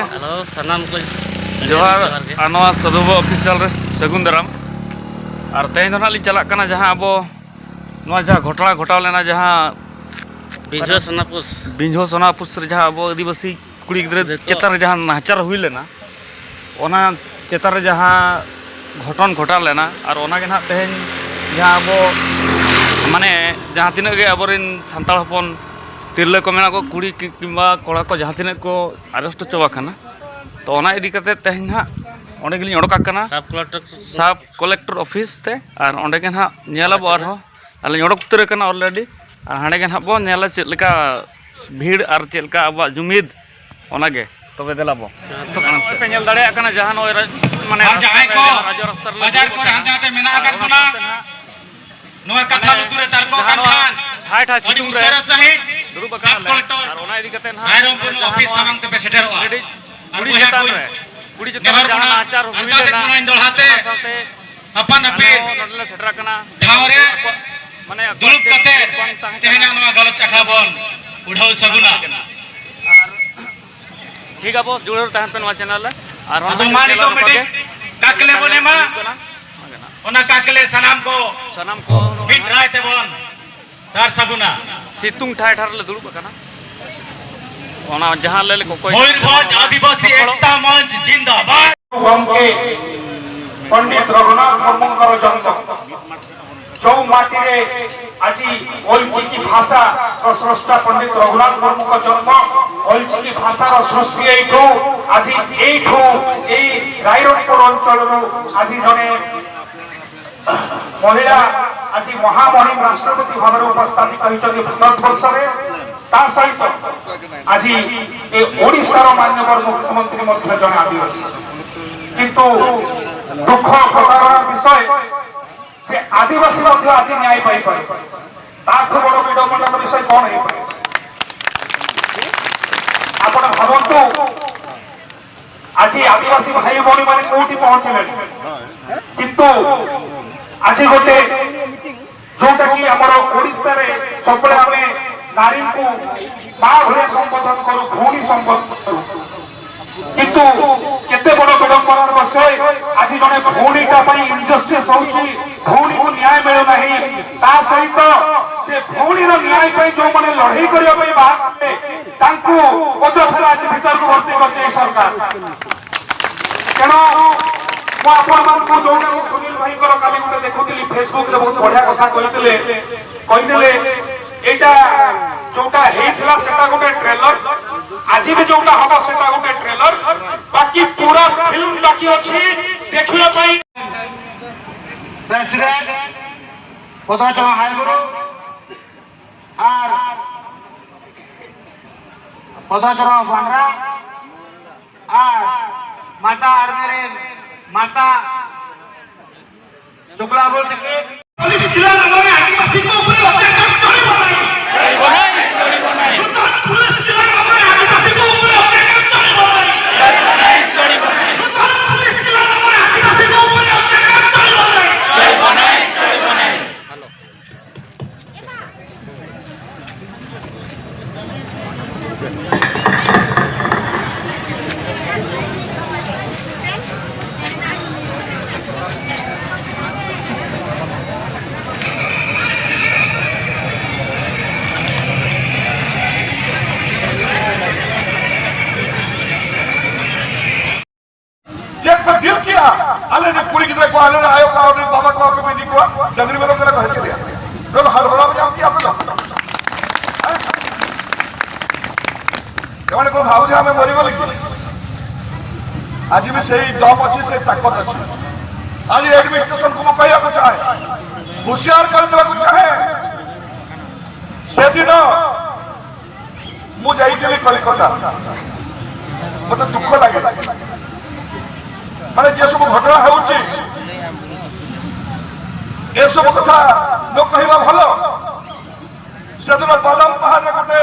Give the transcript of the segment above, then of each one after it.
hello सनाम को जोहार आनवा सदुब ऑफिशियल रे सगुन दाराम और तेज दो नाली चला कना जहां अब नवा जहां घोटाला घोटाव लेना जहां बिंझो सनापुस बिंझो सोनापुस रे जहां अब आदिवासी कुड़ी गिद्रे चेतार रे जहां नाचार हुई लेना ओना चेतार रे जहां घटन घोटाव लेना और ओना के ना तेज जहां अब माने जहां तिना के अबरिन सांताल हपन तिरले को मेना को कुड़ी किंबा कोड़ा को जहां तिना को अरेस्ट चवा खाना तो ओना इदी कते तेज ना ओंडे गेलिन ओडका कना सब कलेक्टर ऑफिस ते और ओंडे के ना नेला बो आरो आले ओडक उतर कना ऑलरेडी और हांडे के ना बो नेला चेद लेका भीड़ और चेद लेका अब जुमिद ओना गे तबे देला बो तो पे नेल दाड़े कना जहां नय माने जहां को बाजार को हांते हांते मेना आकार कोना नोय कथा लुतुरे तार को कानखान ठाय ठाय सितुंग रे दुरुब कना और ओना इदी कते ना रायरंगपुर ऑफिस सामंग ते सेटेरोआ कुड़ी चेतान रे कुड़ी चेतान जहां आचार हुई लेना दोलहाते साथे अपन अपे नडले सेटरा कना ठावरे माने दुरुब कते तेहना नोवा गलत चखा बन उठाव सगुना ठीक है बो जुड़े तहन पे नवा चैनल और तो मानी को मिटे काकले बोले मा ओना काकले सनाम को बिन राय ते बन चार सगुना सितुंग ठाय ठार ले दुरुब कना ओना जहां ले को कोई मयूरभंज आदिवासी एकता मंच जिंदाबाद गमके पंडित रघुनाथ मुर्मुंकर जन्म जो माटी रे আজি ओलचिकी भाषा स्रष्टा पंडित रघुनाथ मुर्मू का जन्म ओलचिकी भाषा सृष्टि एठो आज एठो ए रायरंगपुर अंचल आज जने महिला आज महामहिम राष्ट्रपति भाव उपस्थित कहिछथि भारत वर्ष रे ता सहित आज ए ओडिसा रो माननीय मुख्यमंत्री मध्य जने आदिवासी किंतु दुख प्रतारणा विषय जे आदिवासी मध्य आज न्याय पाई पारे ताठ बड़ विडम्बनार विषय कौन है आपण भावंतु आज आदिवासी भाई भौणी माने कोठी पहुंचले किंतु आज गोटे जोटा कि हमर ओडिसा रे सबले हमें नारी को मां भले संबोधन करू भौणी संबोधन करू किंतु केते बड़ विडम्बनार विषय आज जने भौणीटा पई इनजस्टिस होउची भौणी को न्याय मिलु नहीं ता सहित से भौणी रो न्याय पई जो माने लड़ाई करिया पई बात तांको अजथरा आज भीतर को भर्ती करছে सरकार केनो मो आपण मान को जोना को सुनील भाई को काली गुटे देखुतली फेसबुक रे बहुत बढ़िया कथा कहितले एटा जोटा हेइथला सेटा गुटे ट्रेलर आज भी जोटा हबो सेटा गुटे ट्रेलर बाकी पूरा फिल्म बाकी अछि देखिया पई प्रेसिडेंट पदाचरण हाईगुरु और पदाचरण बांद्रा और मासा आर्मी मासा शुक्ला बोल के पुलिस जिला में आदिवासी को ऊपर अत्याचार चढ़ी बनाई पुलिस जिला में आदिवासी को ऊपर अत्याचार चढ़ी बनाई पुलिस जिला में आदिवासी को ऊपर अत्याचार चढ़ी बनाई दिल किया आले ने कुड़ी कितने को आले ने आयो का और बाबा को आपके बेटी को जंगली में लोग कह के दिया तो हर बड़ा में जाओ कि आप लोग को भाव जे हमें मरी गली आज भी सही दम अछि से ताकत अछि आज एडमिनिस्ट्रेशन को कहया को चाहे होशियार कर देला को चाहे से दिन मु जाइतली कलकत्ता मते दुख लागे माने जे सब घटना होउची ए सब कथा लोक कहबा भलो सदन बादाम पहाड़ रे गोटे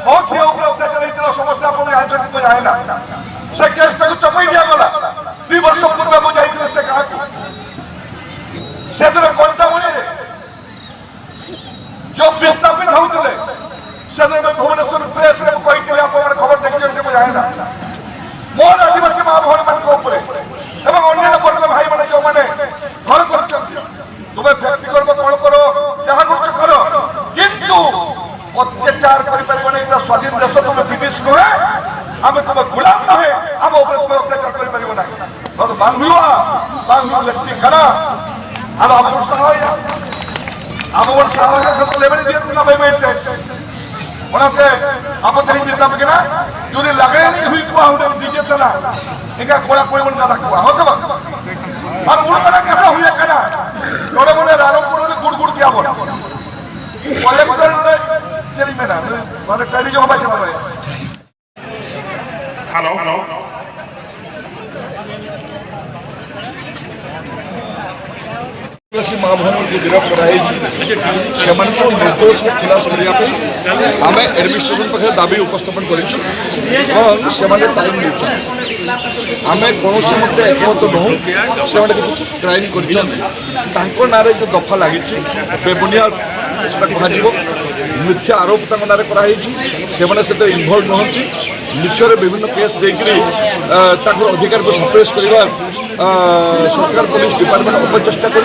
बहुत से ऊपर अत्याचार इतना समस्या पर आज तक तो जाए ना से केस पे चपई दिया गला 2 वर्ष पूर्व मु जाइतले से कहा सदन कोंटा मुनी जो विस्थापित होउतले सदन में भुवनेश्वर प्रेस रे कोई के आप खबर देखि जे मु जाए ना मोर आमे तुम गुलाम नहे आम ऊपर तुम अत्याचार कर परिबो ना तो बांग हुआ लगती कना आलो आप सहाया आप वर सहाया सब लेवल दिए तुम भाई बैठते ओनाते आप तेरी मिलता बकना जोरी लगने नहीं हुई को हम डीजे तना इनका कोड़ा कोई मन ना रखवा हो सब और उन कना कैसा हुआ कना थोड़े मोने रामपुर ने गुड़ किया बोला कलेक्टर ने चली में ना माने कड़ी जो बात कर रहे हेलो माँ बहनों को गिरफ्त कराई से निर्दोष खुलास करने आम एडमिनिस्ट्रेशन पाखे दाबी उपस्थापन करें टाइम आम कौन मत एकमत नहूँ से किसी क्राइम कर ना जो दफा लगी बेबुनियाद कह मिथ्या आरोप ना कराई से इनवल्व नहंती मिछरे विभिन्न केस देकर अधिकार को सप्रेस करवा सरकार पुलिस डिपार्टमेंट अपचेष्टा कर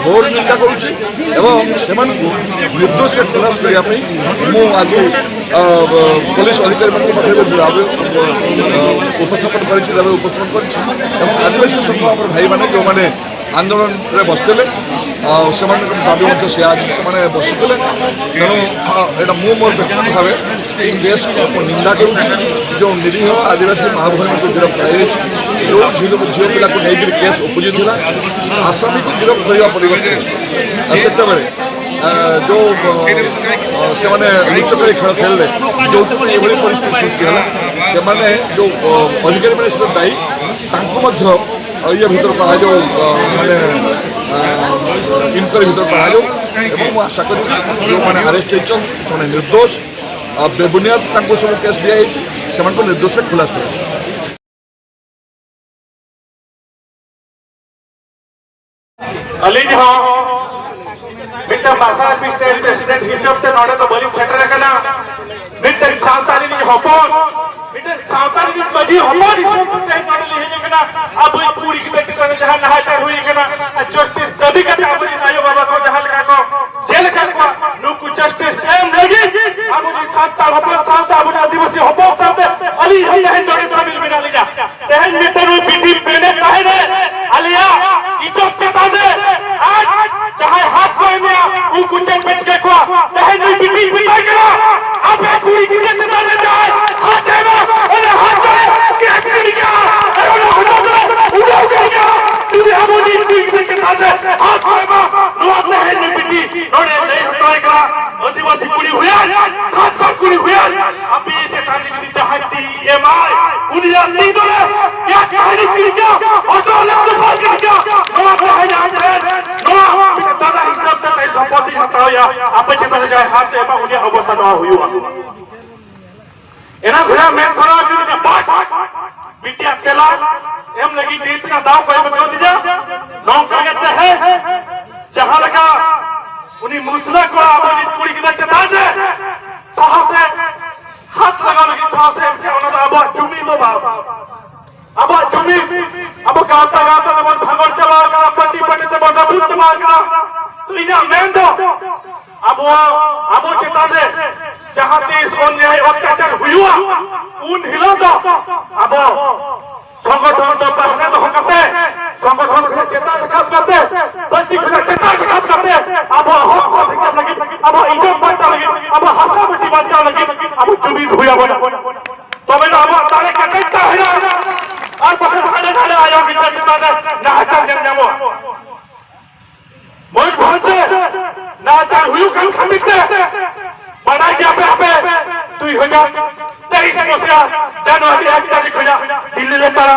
घोर निंदा करुच्ची निर्दोष खुलास करने आज पुलिस अधिकारी उपस्थापन कर आदिवासी समूह आम भाई मैंने जो मैंने आंदोलन में बसते दाबी से आज से बसुते तेणु यहाँ मु मोर व्यक्तिगत भाव केस को निंदा करुच्ची जो निरीह आदिवासी माँ बहन को गिरफ्त कर जो झील झील पिला को लेकर केस उपजी था आसामी को गिरफ्त करने परिवर्तन से जो से लुचकारी खेल खेलले जो ये परिस्थिति सृष्टि है जो अधिकारी मैंने दायी ये भर पढ़ा जो मैंने इनक्वारी भर पढ़ा जाऊ आशा करी जो मैंने अरेस्ट होने निर्दोष बेबुनियाद सब केस दिखाई से निर्दोष में खुलास कर अली हाँ मिट्टा बासा मिट्टा प्रेसिडेंट हिसाब से नॉडे तो बड़ी छटरे का ना मिट्टा सावताली नहीं होपन मिट्टा सावताली नहीं बजी होपन हिसाब से नहीं नॉडे लिखे के ना अब पूरी की बेटी तो जहाँ नहाचार हुई के ना जस्टिस तभी करते अब नायो बाबा को जहाँ लगा को जेल कर को नुकु जस्टिस एम लगी अब उन्हें 7 साल होपन 7 साल अब आदिवासी होपन साथ अली है यह नॉडे शामिल बिना लिया तहन मिट्टा नु बीटी पहने काहे रे अलिया इज्जत के ताजे आज चाहे हाथ कोई में वो कुंडे बेच के को तहन नु बीटी बिता करा अब कोई की के ताजे जाए हाथ है ना अरे हाथ है क्या करेगा अरे उड़ा गया तुझे अबोदी के ताजे हाथ है ना लोग तहन नु बीटी नोड़े नहीं हटाए करा आदिवासी कुड़ी हुआ सात बार कुड़ी हुआ अभी ये ताजे की चाहती एमआई उन्हें नहीं दो क्या कहानी की क्या ऑटो ले तो भाग गया नवा भाई आज है नवा दादा हिसाब से नहीं संपत्ति हटाओ या आप चिंता जाए हाथ है बा उन्हें अवस्था ना हुई एना घुरा मैं सरा के बात बिटिया केला एम लगी जीत का दाव कोई बता दीजिए नौक कहते हैं जहां लगा उन्हीं मुसला को आवाज पूरी की चटा से साहस से हाथ लगा लगी साहस से क्या उन्होंने अब जुमी दो बाप अब जुमी अब गाता गाता मन भगवान चला का पट्टी पट्टी ते बड़ा बुत मार का तो इना मेंदो अब चेता से जहां देश अन्याय अत्याचार हुआ उन हिलो दो अब संगठन तो पहले तो हकते संगठन के चेता करते पट्टी के चेता करते अब हक अधिकार लगी अब इज्जत बांटा लगी अब हंसा बेटी बांटा लगी अब जुमी हुआ बोला तो मैं अब तारे कटता है ना और पकड़ भाड़े आयो की चेता ना हटा जम जामो मोज भोजे ना चार हुई कल खमिते बना के पे 2023 मसिया जनवरी 1 तारीख हुआ दिल्ली में तारा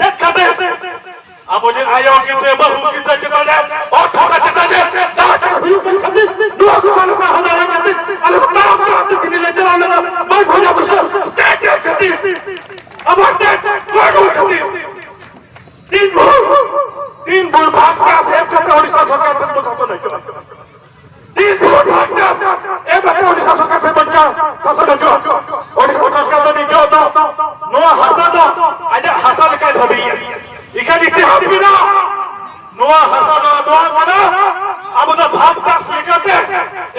देख खाते अब जे आयो की से बहु की चेता जाए और ठोका चेता जाए ना चार हुई कल खमिते दुआ को मानो का हजार करते अरे नाम तो दिल्ली में चला लेना मैं भोजा बस स्टेट करती अब स्टेट कोड करती तीन भूल भाग का सेव करते ओडिशा सरकार तक तो शासन नहीं चला तीन भूल भाग का ए बच्चे ओडिशा सरकार से बच्चा शासन जो ओडिशा सरकार तो नहीं जो नो हसा दो आज हसा का भभी इका इतिहास भी ना नो हसा दो बना अब तो भाग का स्वीकारते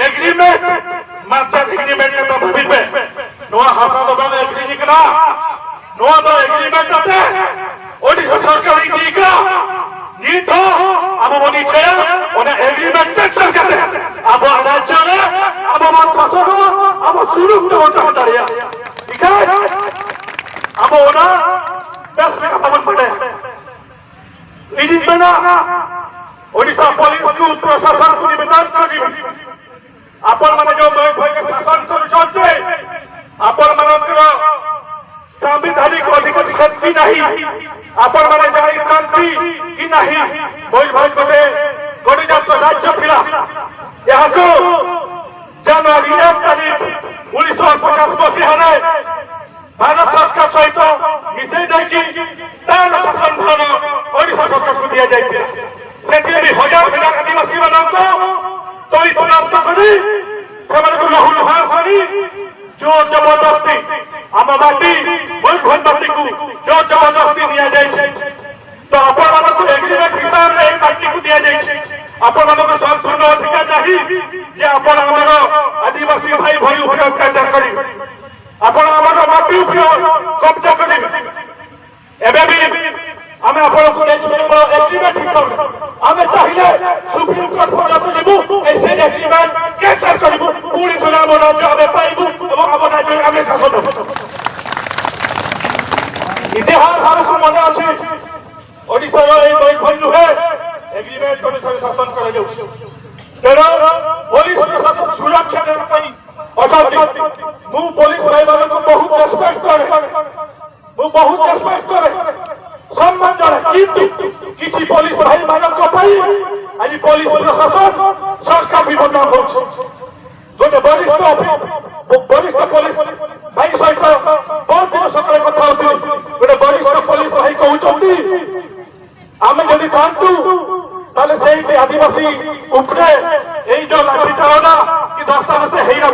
एग्रीमेंट मास्टर एग्रीमेंट का तो भभी पे नो हसा दो एग्रीमेंट कना नोआ दो एग्रीमेंट आते ओडिशा सरकार इदीका नीतो अब बनी छे ओने एग्रीमेंट टेक्सर करते अब राज्य में अब मन शासन अब शुरू होता है ठीक है अब ओना बस का समझ पड़े इदी बना ओडिशा पुलिस को प्रशासन को निवेदन करी आपण माने जो भय के शासन करूछते आपण मानकर संवैधानिक अधिकार शक्ति नहीं आपण माने जाई शांति कि नहीं भय कोटे गणित राज्य थिला यहा को जनवरी 1 तारीख 1950 मसीहा भारत सरकार सहित मिसे देखि तार शासन भार ओडिशा सरकार को दिया जाइए से भी हजार आदिवासी मानक तो प्राप्त करी से लहु लुहा करी जो जबरदस्ती आम माटी मयूरभंज माटी को जो जबरदस्ती दिया जाए तो आपण एग्रीमेंट हिसाब से माटी को दिया जाए आपण संपूर्ण अधिकार नहीं जे आपण आदिवासी भाई भाई उपर अत्याचार करी आपण माटी उपर कब्जा करी एबे भी आमे आपण को एग्रीमेंट हिसाब आमे चाहिए सुप्रीम कोर्ट पर्यंत जेबू ऐसे एग्रीमेंट कैंसिल करबू पूरी दुनिया में राज्य आमे पाइबू एवं हम राज्य आमे शासन इतिहास हमको मन अछि ओडिसा रो ए भइलु है एग्रीमेंट अनुसार शासन करा जाउ तेरो पुलिस प्रशासन सुरक्षा देना पई अथवा मु पुलिस भाई वालों को बहुत रेस्पेक्ट करे सम्मान जड़े किंतु किसी पुलिस भाई मानक पाई आज पुलिस प्रशासन संस्कार भी बदनाम हो गोटे वरिष्ठ पुलिस भाई सहित बहुत दिन सकाଳେ କଥା होती गोटे वरिष्ठ पुलिस भाई कहउचंती आमे जदि थांतु ताले सेही आदिवासी उपरे एई जो लाठी चालना कि दस्तावेज हेई न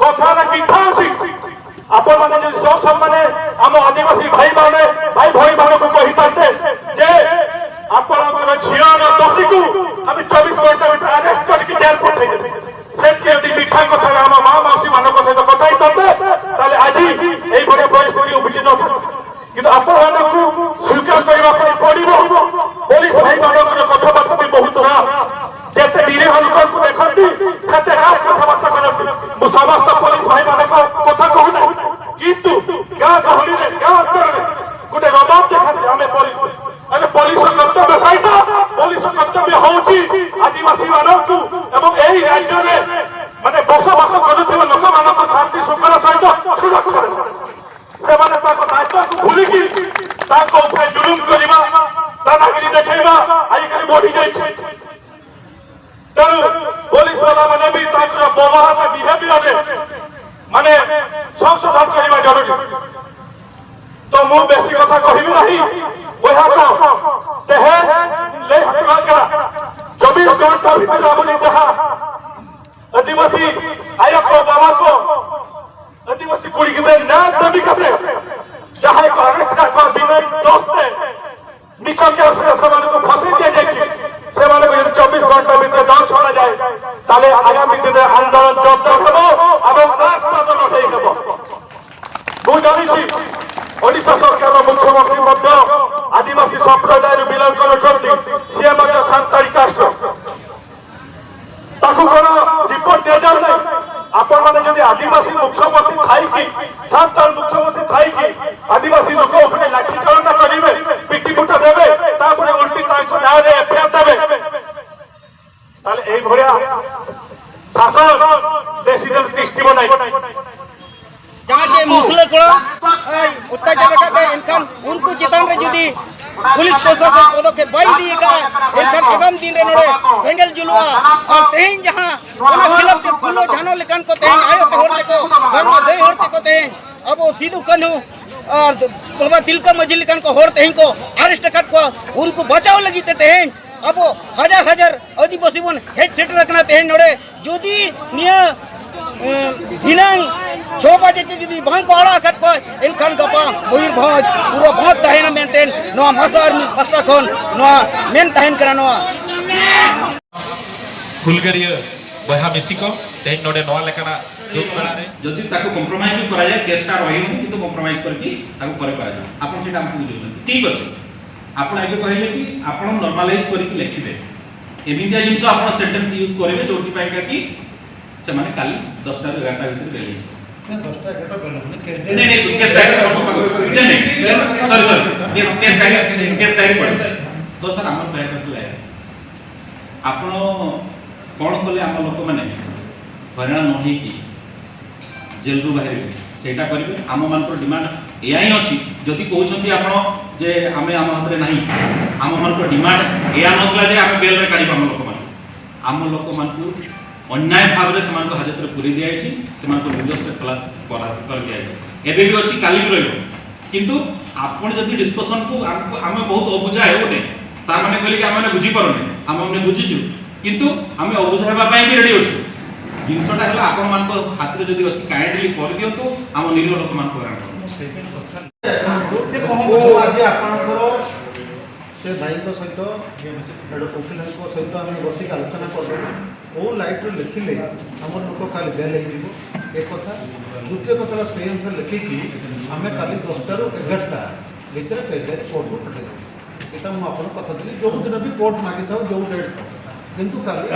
कथा ना मिठा अछि आपण माने जो सो सम्माने हम आदिवासी भाई माने भाई भाई माने को कहि पाते जे आपण हमर झियान दोषी को हम 24 घंटा में अरेस्ट करके जेल पठै देते से यदि मिठा कथा हम मां मासी माने को सहित कथा ही तबे ताले आजी एई बडे परिस्थिति उबिजि न किंतु आपण माने को स्वीकार करबा पई पड़िबो पुलिस भाई माने को कथाबार्ता भी बहुत रा जेते निरीह लोक को देखंती सेते रात कथाबार्ता करंती मु समस्त पुलिस भाई माने को कथा कहू किंतु गाँ गहली रे गाँ अंतरे गोटे रबाब देखते आम पुलिस अरे पुलिस कर्तव्य सहित पुलिस कर्तव्य होची आदिवासी मानक एवं एही राज्य रे माने बसवास करुथिबा लोक मानक शांति शृंखला सहित सुरक्षा से माने ताको दायित्व को भूली की ताको ऊपर जुलुम करिबा दादागिरी देखैबा आई करी बढ़ी जाय छै तेणु पुलिस वाला माने भी ताको व्यवहार बिहेवियर रे माने संशोधन करवा जरूरी तो मु बेसी कथा कहिबी नहीं ओहा को तेहे ले हटवा का 24 घंटा भीतर हमनी जहां आदिवासी आया को बाबा को आदिवासी कुड़ी के ना दबी करते जहां को अरेस्ट का बिना दोस्ते निकल के सवाल को फांसी दिया जाए से वाले को 24 घंटा भीतर न छोड़ा जाए ताले आगामी दिन में आंदोलन जब्त हेबो एवं आत्मदान होई हेबो मु जानि ओडिशा सरकार मुख्यमंत्री मध्य आदिवासी संप्रदाय बिलंग करछथि से मध्य सांतारी कास्ट ताकू कोन रिपोर्ट दे जाउ नै आपण माने जदि आदिवासी मुख्यमंत्री थाई कि सांताल मुख्यमंत्री थाई कि आदिवासी लोक ऊपर लाठी चालना करिवे पिटी फुटा देबे तापर उल्टी ताको नाम रे एफआईआर देबे ताले एई भरिया शासन बेसी दिन दृष्टि बनाई जहाँ जे मुसले को अत्याचार करते इनखान उनको चेतन रे जुदी पुलिस प्रशासन पदक्षेप बाई दिएगा इनखान आगाम दिन रे नोड़े सेंगल जुलवा और तेहन जहाँ ओना खिलाफ के फुलो झानो लेकान को तेहन आयो ते होरते को गंगा दे होरते को तेहन अब वो सीधु कनु और बाबा तिलका मझिल लेकान को होरते हैं को अरेस्ट कर को उनको बचाव लगी ते तेहन अब हजार हजार आदिवासी बन हेड सेट रखना तेहन नोड़े जुदी निया दिनांग 6 बजे जुदी बांग को आड़ा कट पर इनखान गपा मयूरभंज पूरा बहुत तहन मेनतेन नोआ मसार पास्ता खन नोआ मेन तहन करा नोआ फुलगरिया बहा मिसी को तेहन नोडे नोआ लेकाना যদি তাকে কম্প্রোমাইজ भी করা যায় কেসটা রহিবনি কিন্তু কম্প্রোমাইজ করকি তাকে করে করা যায় আপন সেটা আমাকে বুঝুଛନ୍ତି ঠিক আছে আপন আগে কহিলে কি আপন নরমালাইজ করকি লিখিবে এমিদিয়া জিনিস আপন সেন্টেন্স ইউজ করিবে जोटी পাইকা কি সে মানে কালি 10 টা 11 টা ভিতরে বেলি 10 টা 11 টা বেল মানে नहीं case diary sorry case diary पड़े तो सर हमर बैक करके लाए आपण कोन कले हम लोक माने हरियाणा न होई कि जेल रु बाहर सेटा करिवे हम मान को डिमांड एया ही अछि जदि कहउछंती आपण जे हमें हम हाथ रे नाही हम मान को डिमांड एया नथला जे हम बेल रे काढी हम लोक मान को अन्याय भाव रे समान को हाजत रे पूरी दिया अछि समान को विजय से क्लास कर दिया एबे भी अछि काली भी रहयो किंतु आपण जदि डिस्कशन को हमें बहुत अबुझा है ओने सर माने कहले कि हम बुझी परने हम बुझिछु किंतु हम अबुझाबा पई भी रेडी अछु जिनसटा हला आपण मान को हाथ रे जदि अछि काइंडली कर दियंतु हम निरीह लोक मान को आज आपणकर से भाई सहित वकिल सहित आम बसिक आलोचना कर ओ लाइट लिखिले आम लोक काली बेल एक कथा द्वितीय कथा से अनुसार लिखिकी आम काली 10 टा 11 भितर कहले कोर्ट को पठे यहाँ मुझे कथा देली जो दिन भी कोर्ट मागी था जो डेट था किंतु काली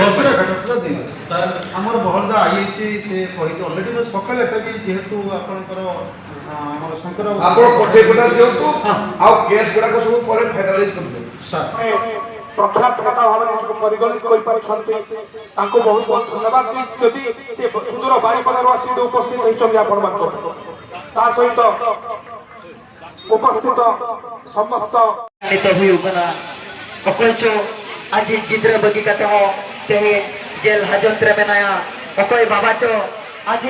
10 टा 11 दे सर आमर बहलदा आईएसी से कही ऑलरेडी मैं सकाल एटा भी जेहेतु आपनकर हमर शंकर ଆପଣ ପଠେଇ ପଠା ଦିଅନ୍ତୁ ଆଉ କେସ୍ ଗୁଡାକ ସବୁ ପରେ ଫାଇନାଲାଇଜ କରିଦେବେ सर प्रख्यात नेता भाव इसको परिगणित बहुत बहुत धन्यवाद जदि से सुदूर बारिपदार आसी उपस्थित होती सहित उपस्थित समस्त आज जिद्र बगिका ते जेल हाजत रे बनाया बाबा आज